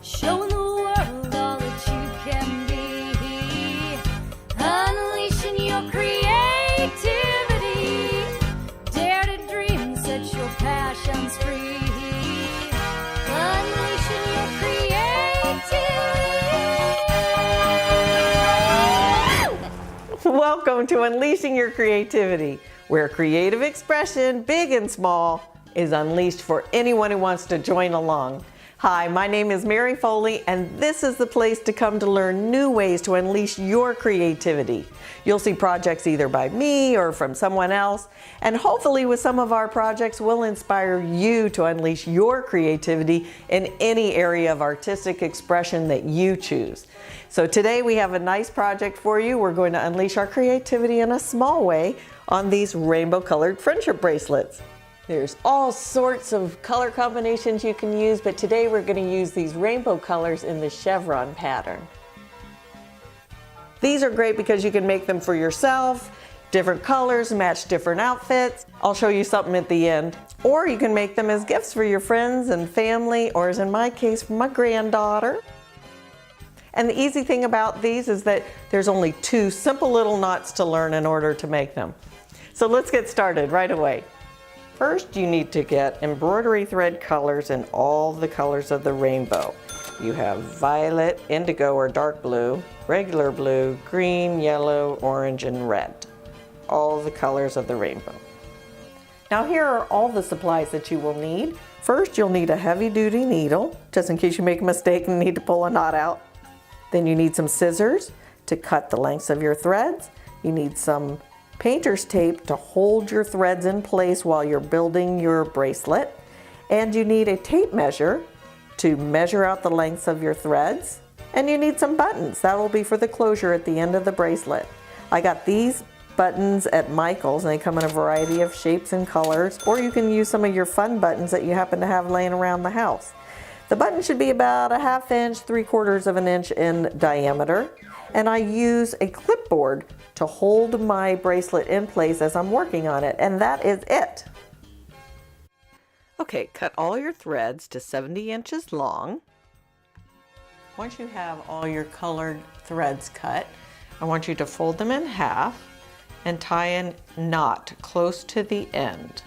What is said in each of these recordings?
showing the world all that you can be, unleashing your creativity, dare to dream, set your passions free, unleashing your creativity. Welcome to Unleashing Your Creativity, where creative expression, big and small, is unleashed for anyone who wants to join along. Hi, my name is Mary Foley, and this is the place to come to learn new ways to unleash your creativity. You'll see projects either by me or from someone else, and hopefully with some of our projects we'll inspire you to unleash your creativity in any area of artistic expression that you choose. So today we have a nice project for you. We're going to unleash our creativity in a small way on these rainbow colored friendship bracelets. There's all sorts of color combinations you can use, but today we're going to use these rainbow colors in the chevron pattern. These are great because you can make them for yourself, different colors, match different outfits. I'll show you something at the end. Or you can make them as gifts for your friends and family, or as in my case, for my granddaughter. And the easy thing about these is that there's only 2 simple little knots to learn in order to make them. So let's get started right away. First, you need to get embroidery thread colors in all the colors of the rainbow. You have violet, indigo or dark blue, regular blue, green, yellow, orange, and red. All the colors of the rainbow. Now here are all the supplies that you will need. First, you'll need a heavy-duty needle, just in case you make a mistake and need to pull a knot out. Then you need some scissors to cut the lengths of your threads. You need some painter's tape to hold your threads in place while you're building your bracelet. And you need a tape measure to measure out the lengths of your threads. And you need some buttons. That will be for the closure at the end of the bracelet. I got these buttons at Michael's, and they come in a variety of shapes and colors, or you can use some of your fun buttons that you happen to have laying around the house. The button should be about a 1/2 inch, 3/4 of an inch in diameter. And I use a clipboard to hold my bracelet in place as I'm working on it, and that is it. Okay, cut all your threads to 70 inches long. Once you have all your colored threads cut, I want you to fold them in half and tie a knot close to the end,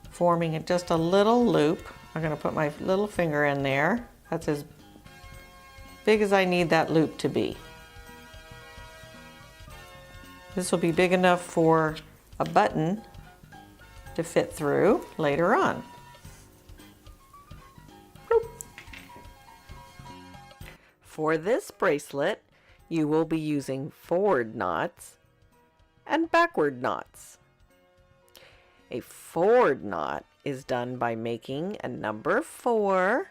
forming just a little loop. I'm going to put my little finger in there. That's as big as I need that loop to be. This will be big enough for a button to fit through later on. Bloop. For this bracelet, you will be using forward knots and backward knots. A forward knot is done by making a number 4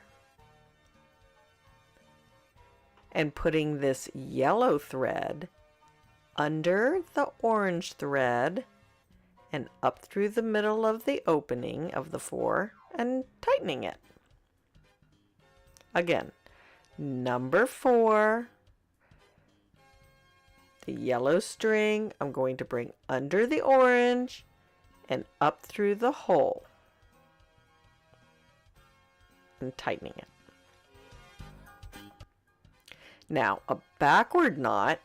and putting this yellow thread under the orange thread and up through the middle of the opening of the 4 and tightening it. Again, number 4, the yellow string I'm going to bring under the orange and up through the hole and tightening it. Now, a backward knot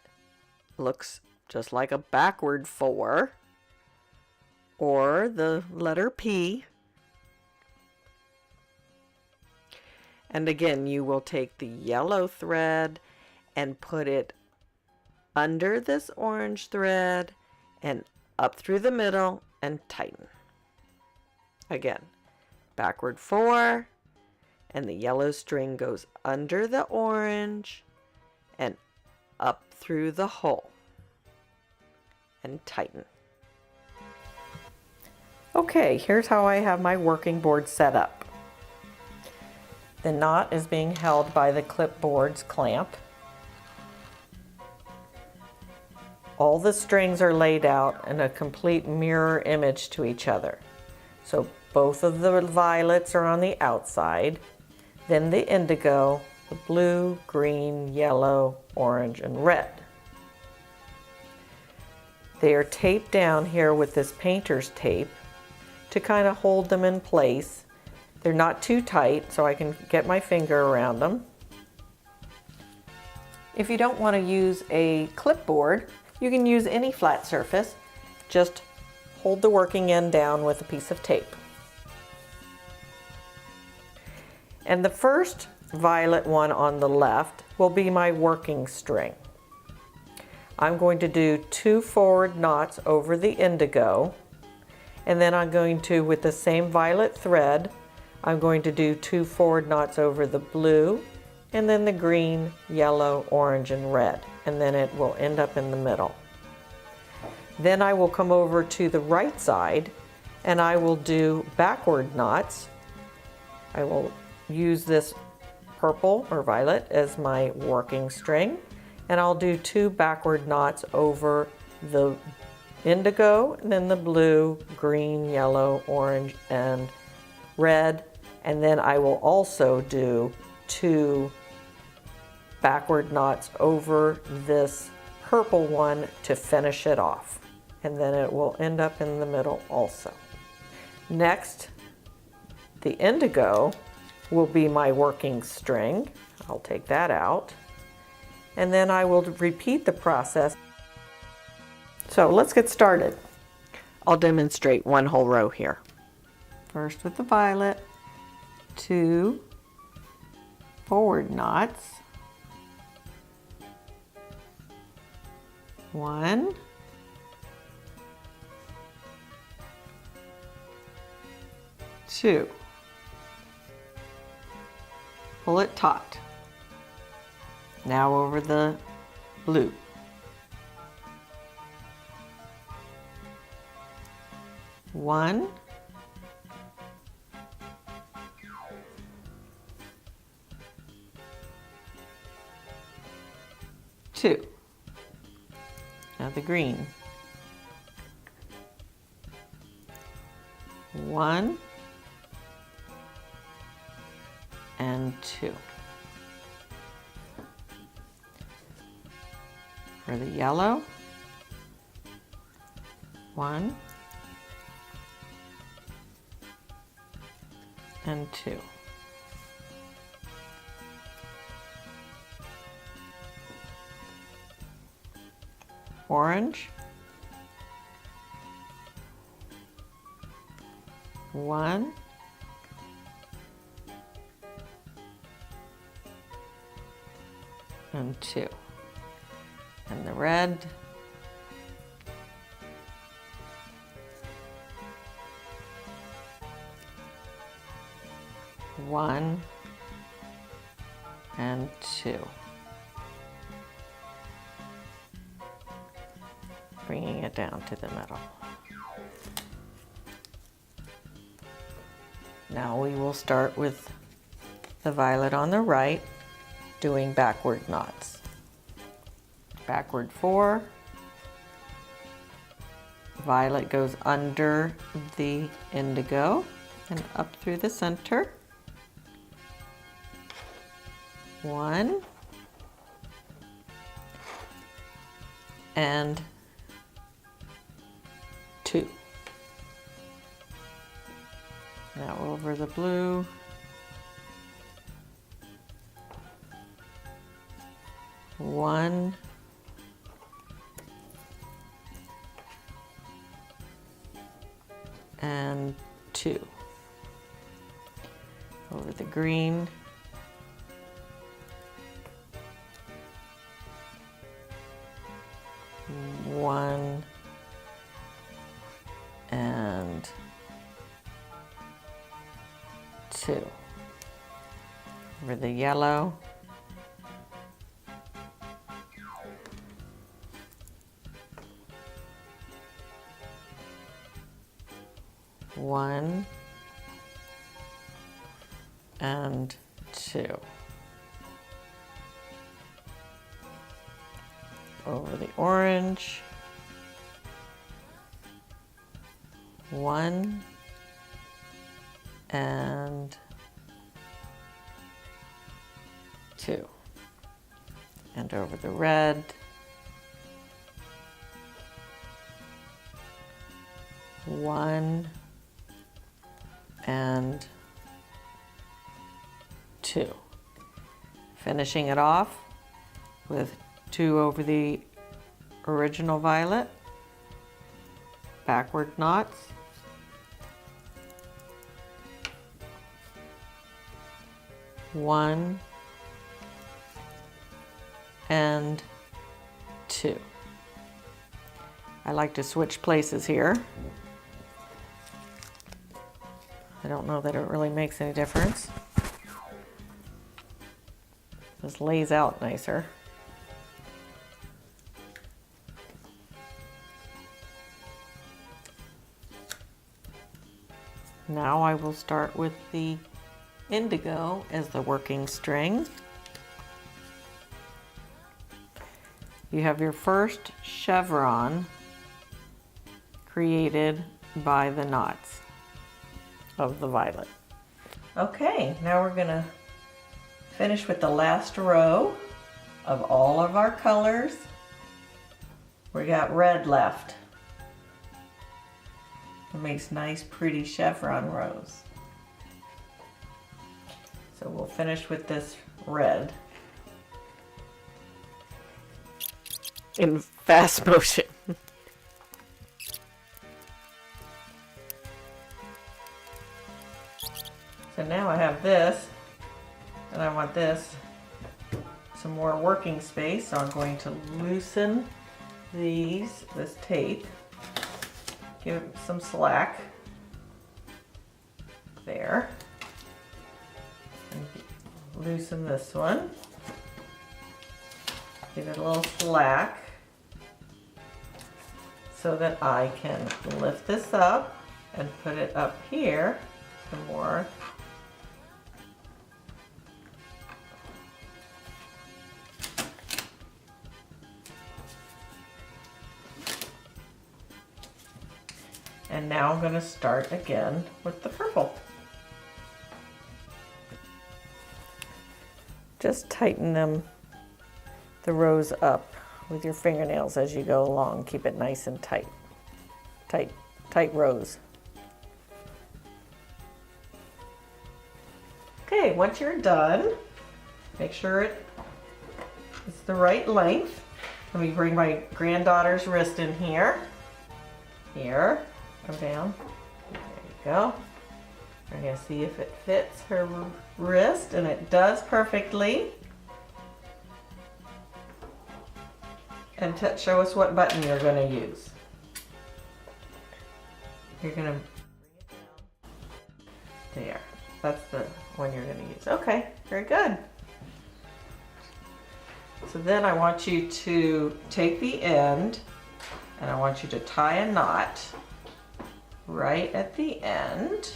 looks just like a backward 4 or the letter P. And again, you will take the yellow thread and put it under this orange thread and up through the middle and tighten. Again, backward 4, and the yellow string goes under the orange and up through the hole and tighten. Okay, here's how I have my working board set up. The knot is being held by the clipboard's clamp. All the strings are laid out in a complete mirror image to each other. So both of the violets are on the outside, then the indigo, the blue, green, yellow, orange, and red. They are taped down here with this painter's tape to kind of hold them in place. They're not too tight, so I can get my finger around them. If you don't want to use a clipboard, you can use any flat surface. Just hold the working end down with a piece of tape. And the first violet one on the left will be my working string. I'm going to do 2 forward knots over the indigo, and then I'm going to, with the same violet thread, I'm going to do 2 forward knots over the blue, and then the green, yellow, orange, and red, and then it will end up in the middle. Then I will come over to the right side and I will do backward knots. I will use this purple or violet as my working string, and I'll do 2 backward knots over the indigo, and then the blue, green, yellow, orange, and red, and then I will also do 2 backward knots over this purple one to finish it off, and then it will end up in the middle also. Next, the indigo will be my working string. I'll take that out, and then I will repeat the process. So let's get started. I'll demonstrate one whole row here. First with the violet, 2 forward knots, 1, 2. Pull it taut. Now over the blue. 1, 2. Now the green. 1 and 2. For the yellow, 1 and 2. Orange, 1 and 2. And the red, 1 and 2. Bringing it down to the middle. Now we will start with the violet on the right, doing backward knots. Backward 4, violet goes under the indigo and up through the center. 1 and 2. Now over the blue. 1 and 2. Over the green. 1 and 2. Over the yellow. 1 and 2. Over the orange. 1 and 2. And over the red. 1 and 2. Finishing it off with 2 over the original violet, backward knots, one and 2. I like to switch places here. I don't know that it really makes any difference. This lays out nicer. Now I will start with the indigo as the working string. You have your first chevron created by the knots of the violet. Okay, now we're gonna finish with the last row of all of our colors. We got red left. It makes nice pretty chevron rows. So we'll finish with this red in fast motion. So now I have this, and I want this, some more working space, so I'm going to loosen this tape, give it some slack, there, and loosen this one, give it a little slack, so that I can lift this up and put it up here, some more. And now I'm going to start again with the purple. Just tighten the rows up with your fingernails as you go along. Keep it nice and tight. Tight rows. Okay, once you're done, make sure it's the right length. Let me bring my granddaughter's wrist in here. Here. Come down. There you go. We're going to see if it fits her wrist, and it does perfectly. And show us what button you're going to use. You're going to bring it down. There. That's the one you're going to use. Okay, very good. So then I want you to take the end, and I want you to tie a knot right at the end.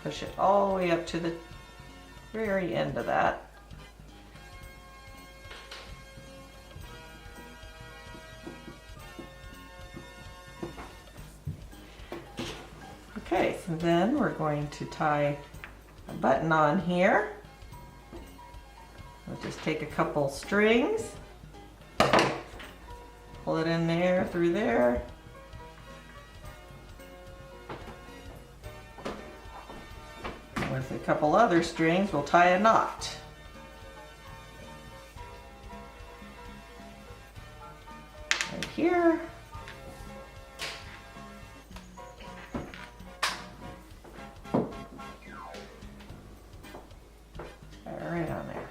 Push it all the way up to the very end of that. Okay, so then we're going to tie a button on here. We'll just take a couple strings. Pull it in there, through there. With a couple other strings, we'll tie a knot. Right here. Tie it right on there.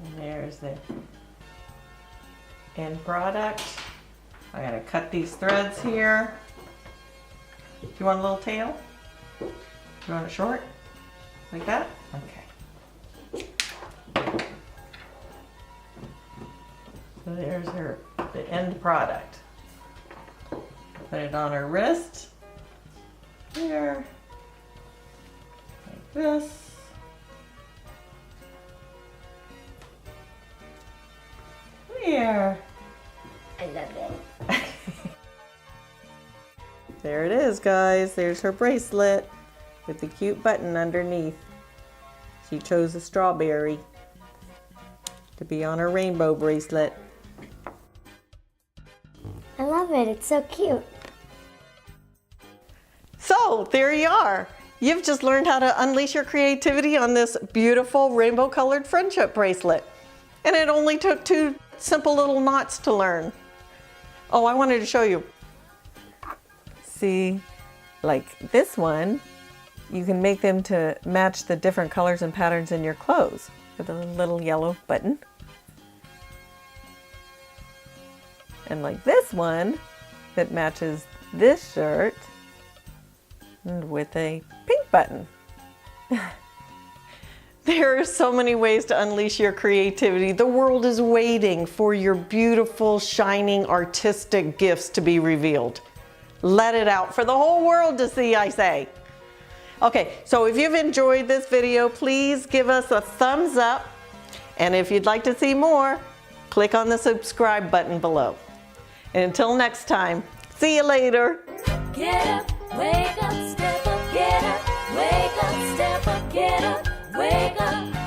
And there's the end product. I gotta cut these threads here. Do you want a little tail? Do you want it short? Like that? Okay. So there's the end product. Put it on her wrist. Here. Like this. Here. I love it. There it is, guys. There's her bracelet with the cute button underneath. She chose a strawberry to be on her rainbow bracelet. I love it. It's so cute. So there you are. You've just learned how to unleash your creativity on this beautiful rainbow colored friendship bracelet. And it only took 2 simple little knots to learn. Oh, I wanted to show you. See, like this one, you can make them to match the different colors and patterns in your clothes with a little yellow button. And like this one that matches this shirt and with a pink button. There are so many ways to unleash your creativity. The world is waiting for your beautiful, shining, artistic gifts to be revealed. Let it out for the whole world to see, I say. Okay, so if you've enjoyed this video, please give us a thumbs up. And if you'd like to see more, click on the subscribe button below. And until next time, see you later. Get up, wake up, step up, get up, wake up, step up, get up, wake up.